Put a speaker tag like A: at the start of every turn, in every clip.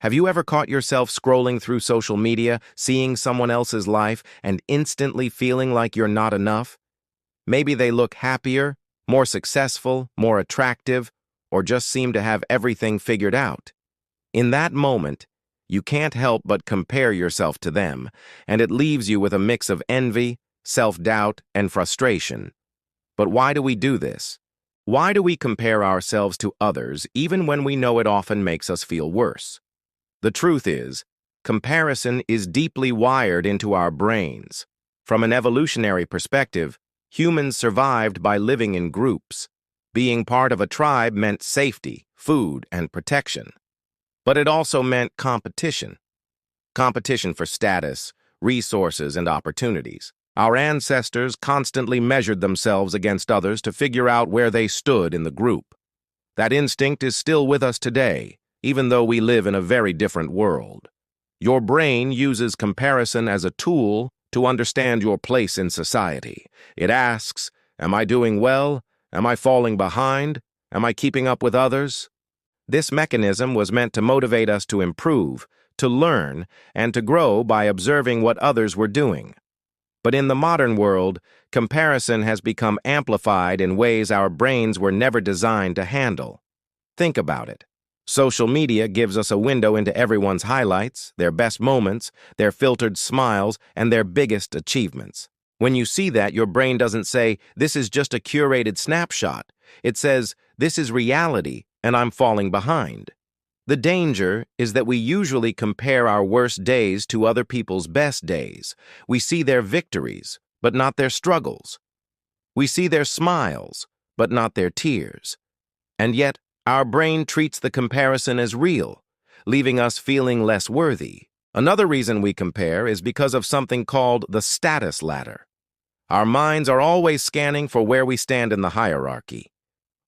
A: Have you ever caught yourself scrolling through social media, seeing someone else's life, and instantly feeling like you're not enough? Maybe they look happier, more successful, more attractive, or just seem to have everything figured out. In that moment, you can't help but compare yourself to them, and it leaves you with a mix of envy, self-doubt, and frustration. But why do we do this? Why do we compare ourselves to others even when we know it often makes us feel worse? The truth is, comparison is deeply wired into our brains. From an evolutionary perspective, humans survived by living in groups. Being part of a tribe meant safety, food, and protection. But it also meant competition. Competition for status, resources, and opportunities. Our ancestors constantly measured themselves against others to figure out where they stood in the group. That instinct is still with us today, even though we live in a very different world. Your brain uses comparison as a tool to understand your place in society. It asks, am I doing well? Am I falling behind? Am I keeping up with others? This mechanism was meant to motivate us to improve, to learn, and to grow by observing what others were doing. But in the modern world, comparison has become amplified in ways our brains were never designed to handle. Think about it. Social media gives us a window into everyone's highlights, their best moments, their filtered smiles, and their biggest achievements. When you see that, your brain doesn't say, this is just a curated snapshot. It says, this is reality, and I'm falling behind. The danger is that we usually compare our worst days to other people's best days. We see their victories, but not their struggles. We see their smiles, but not their tears. And yet, our brain treats the comparison as real, leaving us feeling less worthy. Another reason we compare is because of something called the status ladder. Our minds are always scanning for where we stand in the hierarchy.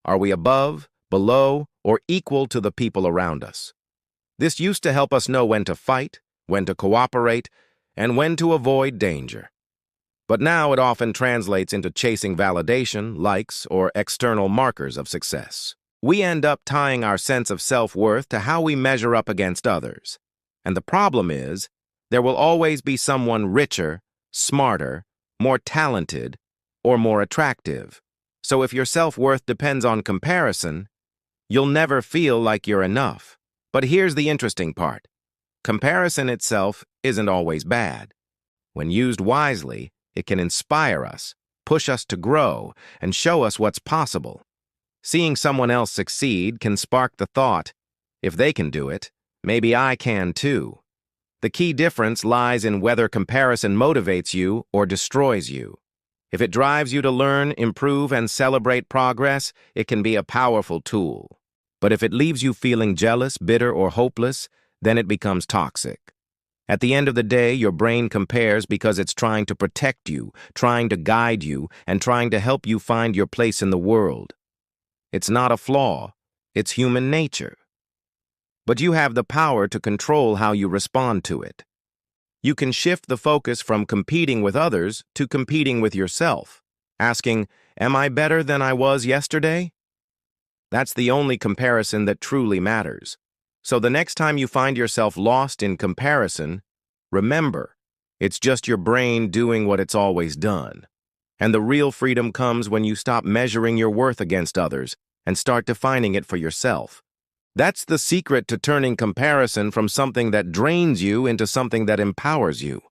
A: Are we above, below, or equal to the people around us? This used to help us know when to fight, when to cooperate, and when to avoid danger. But now it often translates into chasing validation, likes, or external markers of success. We end up tying our sense of self-worth to how we measure up against others. And the problem is, there will always be someone richer, smarter, more talented, or more attractive. So if your self-worth depends on comparison, you'll never feel like you're enough. But here's the interesting part. Comparison itself isn't always bad. When used wisely, it can inspire us, push us to grow, and show us what's possible. Seeing someone else succeed can spark the thought, if they can do it, maybe I can too. The key difference lies in whether comparison motivates you or destroys you. If it drives you to learn, improve, and celebrate progress, it can be a powerful tool. But if it leaves you feeling jealous, bitter, or hopeless, then it becomes toxic. At the end of the day, your brain compares because it's trying to protect you, trying to guide you, and trying to help you find your place in the world. It's not a flaw, it's human nature. But you have the power to control how you respond to it. You can shift the focus from competing with others to competing with yourself, asking, am I better than I was yesterday? That's the only comparison that truly matters. So the next time you find yourself lost in comparison, remember, it's just your brain doing what it's always done. And the real freedom comes when you stop measuring your worth against others and start defining it for yourself. That's the secret to turning comparison from something that drains you into something that empowers you.